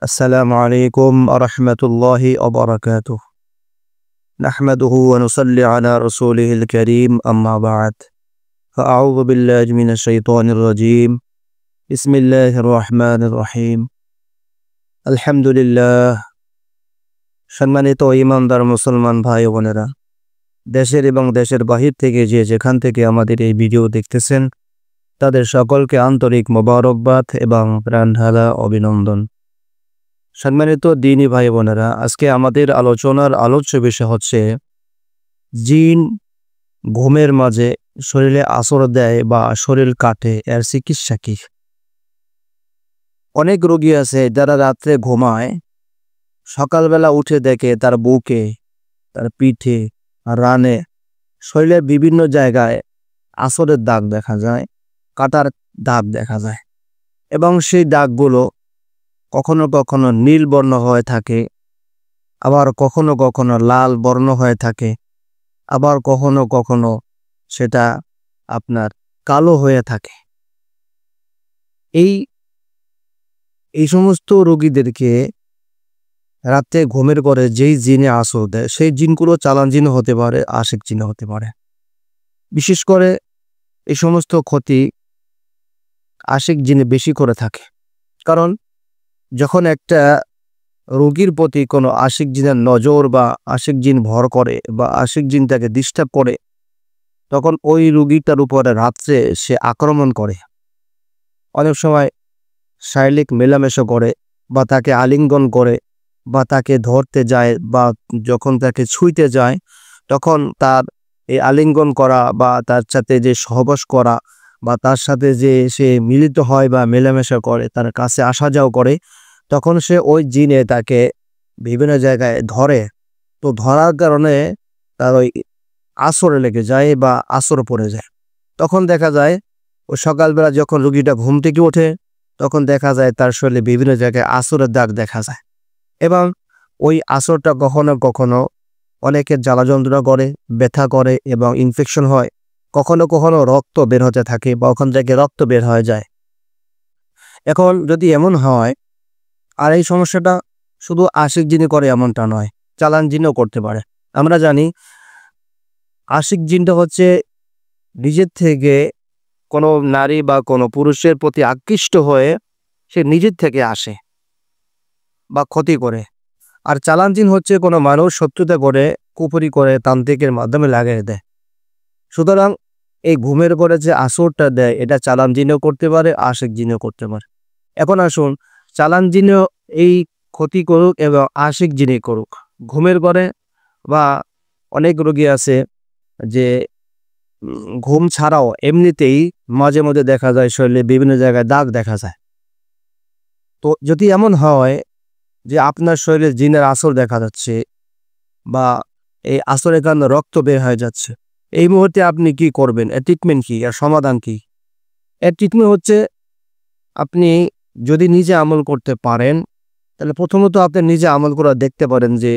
السلام عليكم ورحمة الله وبركاته. نحمده ونصلي على رسوله الكريم أما بعد فأعوذ بالله من الشيطان الرجيم. بسم الله الرحمن الرحيم. الحمد لله. সম্মানিত ঈমানদার মুসলমান ভাই ও বোনেরা, দেশের এবং দেশের বাহির থেকে যেখান থেকে আমাদের এই ভিডিও দেখতেছেন তাদের সকলকে আন্তরিক মোবারকবাদ এবং প্রাণঢালা অভিনন্দন। সম্মানিত দ্বীনী ভাই বোনেরা, আজকে আমাদের আলোচনার আলোচ্য বিষয় হচ্ছে জিন ঘুমের মাঝে শরীরে আসর দেয় বা শরীর কাটে, এর চিকিৎসা কি? অনেক রোগী আছে যারা রাত্রে ঘুমায়, সকালবেলা উঠে দেখে তার বুকে, তার পিঠে, রানে, শরীরের বিভিন্ন জায়গায় আসরের দাগ দেখা যায়, কাটার দাগ দেখা যায় এবং সেই দাগগুলো কখনো কখনো নীল বর্ণ হয়ে থাকে, আবার কখনো কখনো লাল বর্ণ হয়ে থাকে, আবার কখনো কখনো সেটা আপনার কালো হয়ে থাকে। এই সমস্ত রোগীদেরকে রাতে ঘুমের ঘরে যেই জিনে আসর দেয় সেই জিনগুলো চালান জিন হতে পারে, আশিক জিন হতে পারে। বিশেষ করে এই সমস্ত ক্ষতি আশিক জিনে বেশি করে থাকে, কারণ যখন একটা রোগীর প্রতি কোনো আশিক জিনের নজর বা আশিক জিন ভর করে বা আশিক জিন তাকে ডিস্টার্ব করে, তখন ওই রোগীটার উপরে রাত্রে সে আক্রমণ করে। অনেক সময় শারীরিক মেলামেশা করে বা তাকে আলিঙ্গন করে বা তাকে ধরতে যায় বা যখন তাকে ছুঁইতে যায় তখন তার এই আলিঙ্গন করা বা তার সাথে যে সহবাস করা বা তার সাথে যে সে মিলিত হয় বা মেলামেশা করে, তার কাছে আসা যাওয়া করে, তখন সে ওই জিনে তাকে বিভিন্ন জায়গায় ধরে। তো ধরার কারণে তার ওই আসরে লেগে যায় বা আসর পড়ে যায়। তখন দেখা যায় ওই সকালবেলা যখন রোগীটা ঘুম থেকে ওঠে তখন দেখা যায় তার শরীরে বিভিন্ন জায়গায় আসরের দাগ দেখা যায় এবং ওই আসরটা কখনো কখনো অনেকের জ্বালা যন্ত্রণা করে, ব্যথা করে এবং ইনফেকশন হয়। কখনো কখনো রক্ত বের হতে থাকে বা ওখান থেকে রক্ত বের হয়ে যায়। এখন যদি এমন হয়, আর এই সমস্যাটা শুধু আশিক জিনে করে এমনটা নয়, চালান জিনও করতে পারে। আমরা জানি আশিক জিনটা হচ্ছে নিজের থেকে কোনো নারী বা কোনো পুরুষের প্রতি আকৃষ্ট হয়ে সে নিজের থেকে আসে বা ক্ষতি করে। আর চালান জিন হচ্ছে কোনো মানুষ শত্রুতা করে, কুপুরি করে, তান্ত্রিকের মাধ্যমে লাগিয়ে দেয়। সুতরাং এই ঘুমের পরে যে আসরটা দেয় এটা চালান জিনও করতে পারে, আশিক জিনও করতে পারে। এখন আসুন, চালান জিনও এই ক্ষতি করুক এবং আশিক জিনই করুক, ঘুমের পরে বা অনেক রোগী আছে যে ঘুম ছাড়াও এমনিতেই মাঝে মধ্যে দেখা যায় শরীরে বিভিন্ন জায়গায় দাগ দেখা যায়। তো যদি এমন হয় যে আপনার শরীরে জিনের আসর দেখা যাচ্ছে বা এই আসরের কারণে রক্ত বের হয়ে যাচ্ছে, এই মুহূর্তে আপনি কি করবেন? এর ট্রিটমেন্ট কি? এর সমাধান কি? এর ট্রিটমেন্ট হচ্ছে, আপনি যদি নিজে আমল করতে পারেন তাহলে প্রথমত আপনি নিজে আমল করে দেখতে পারেন যে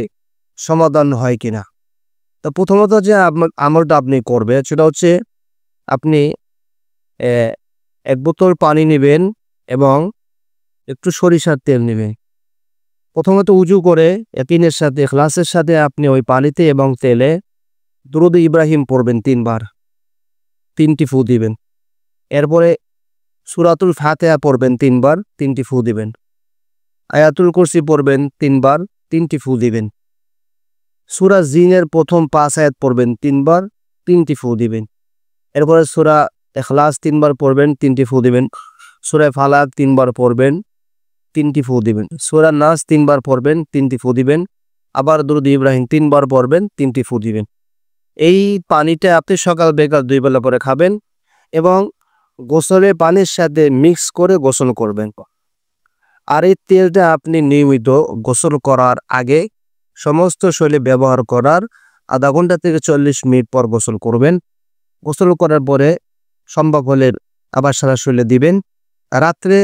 সমাধান হয় কিনা। তো প্রথমত যে আমলটা আপনি করবেন সেটা হচ্ছে, আপনি এক বোতল পানি নেবেন এবং একটু সরিষার তেল নেবেন। প্রথমত উজু করে ইয়াকিনের সাথে, ইখলাসের সাথে আপনি ওই পানিতে এবং তেলে দুরূদ ইব্রাহিম পড়বেন 3 বার, 3টি ফু দিবেন। এরপরে সূরাতুল ফাতিহা পড়বেন 3 বার, 3টি ফু দিবেন। আয়াতুল কুরসি পড়বেন 3 বার, 3টি ফু দিবেন। সূরা জিনের প্রথম 5 আয়াত পড়বেন 3 বার, 3টি ফু দিবেন। এরপরে সূরা ইখলাস 3 বার পড়বেন, 3টি ফু দিবেন। সূরা ফালাক 3 বার পড়বেন, 3টি ফু দিবেন। সূরা নাস 3 বার পড়বেন, 3টি ফু দিবেন। আবার দুরূদ ইব্রাহিম 3 বার পড়বেন, 3টি ফু দিবেন। এই পানিটা আপনি সকাল বিকাল 2 বেলা করে খাবেন এবং গোসলের পানির সাথে মিক্স করে গোসল করবেন। আর এই তেলটা আপনি নিয়মিত গোসল করার আগে সমস্ত শরীরে ব্যবহার করার আধা ঘন্টা থেকে 40 মিনিট পর গোসল করবেন। গোসল করার পরে সম্ভব হলে আবার সারা শরীরে দিবেন। রাত্রে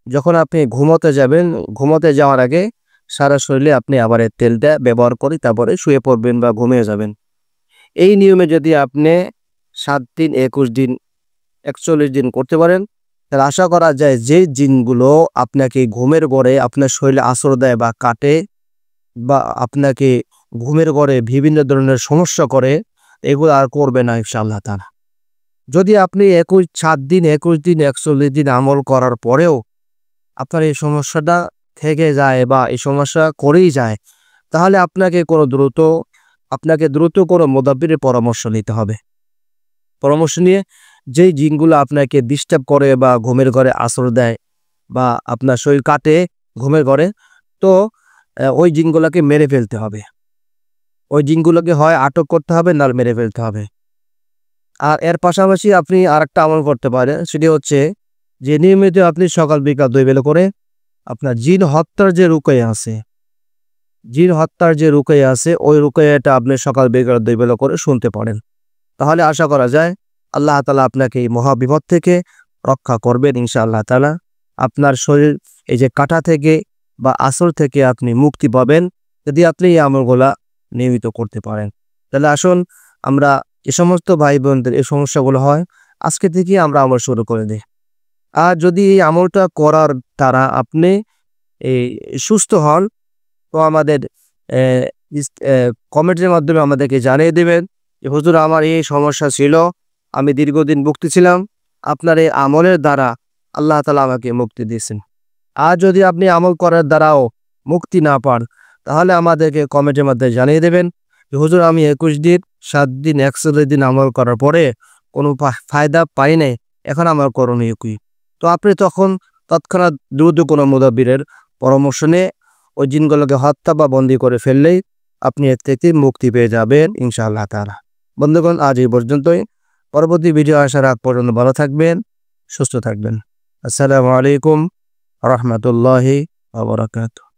যখন আপনি ঘুমোতে যাবেন, ঘুমোতে যাওয়ার আগে সারা শরীরে আপনি আবার এই তেলটা ব্যবহার করে তারপরে শুয়ে পড়বেন বা ঘুমিয়ে যাবেন। এই নিয়মে যদি আপনি 7 দিন, 21 দিন, 41 দিন করতে পারেন তাহলে আশা করা যায় যে জিনগুলো আপনাকে ঘুমের ঘরে আপনার শরীরে আছর দেয় বা কাটে বা আপনাকে ঘুমের ঘরে বিভিন্ন ধরনের সমস্যা করে, এগুলো আর করবে না ইনশাআল্লাহ তাআলা। যদি আপনি 7 দিন 21 দিন 41 দিন আমল করার পরেও আপনার এই সমস্যাটা থেকে যায় বা এই সমস্যা করেই যায়, তাহলে আপনাকে দ্রুত কোনো মুদাব্বিরের পরামর্শ নিতে হবে। পরামর্শ নিয়ে যেই জিনগুলো আপনাকে ডিস্টার্ব করে বা ঘুমের ঘরে আছর দেয় বা আপনার শরীর কাটে ঘুমের ঘরে, তো ওই জিনগুলোকে মেরে ফেলতে হবে। ওই জিনগুলোকে হয় আটক করতে হবে, নাহলে মেরে ফেলতে হবে। আর এর পাশাপাশি আপনি আরেকটা আমল করতে পারেন, সেটি হচ্ছে যে নিয়মিত আপনি সকাল বিকাল 2 বেলা করে আপনার জিন হত্যার যে রুকাইয়া আছে ওই রুকাইয়াটা আপনি সকাল বিকাল 2 বেলা করে শুনতে পারেন। তাহলে আশা করা যায় আল্লাহ তাআলা আপনাকে এই মহাবিপদ থেকে রক্ষা করবেন ইনশাআল্লাহ তাআলা। আপনার শরীর এই যে কাটা থেকে বা আছর থেকে আপনি মুক্তি পাবেন যদি আপনি এই আমলগুলা নিয়মিত করতে পারেন। তাহলে আসুন আমরা যে সমস্ত ভাই বোনদের এই সমস্যাগুলো হয় আজকে থেকে আমরা আমল শুরু করে দিই। আর যদি এই আমলটা করার দ্বারা আপনি এই সুস্থ হন, তো আমাদের কমেন্টের মাধ্যমে আমাদেরকে জানিয়ে দেবেন যে হুজুর আমার এই সমস্যা ছিল, আমি দীর্ঘদিন ভুগতেছিলাম, আপনার এই আমলের দ্বারা আল্লাহ তাআলা আমাকে মুক্তি দিয়েছেন। আর যদি আপনি আমল করার দ্বারাও মুক্তি না পান, তাহলে আমাদেরকে কমেন্টের মাধ্যমে জানিয়ে দেবেন যে হুজুর আমি 21 দিন 7 দিন 41 দিন আমল করার পরে কোনো ফায়দা পাই নাই, এখন আমার করণীয় কি? তো আপনি তখন তৎক্ষণাৎ দ্রুত কোনো মুদাব্বিরের পরামর্শ নিয়ে ওই জিনগুলোকে হত্যা বা বন্দী করে ফেললেই আপনি এর থেকে মুক্তি পেয়ে যাবেন ইনশাআল্লাহ তাআলা। বন্ধুগণ, আজ এই পর্যন্তই। পরবর্তী ভিডিও আসার আগ পর্যন্ত ভালো থাকবেন, সুস্থ থাকবেন। আসসালামু আলাইকুম ওয়া রাহমাতুল্লাহি ওয়া বারাকাতুহু।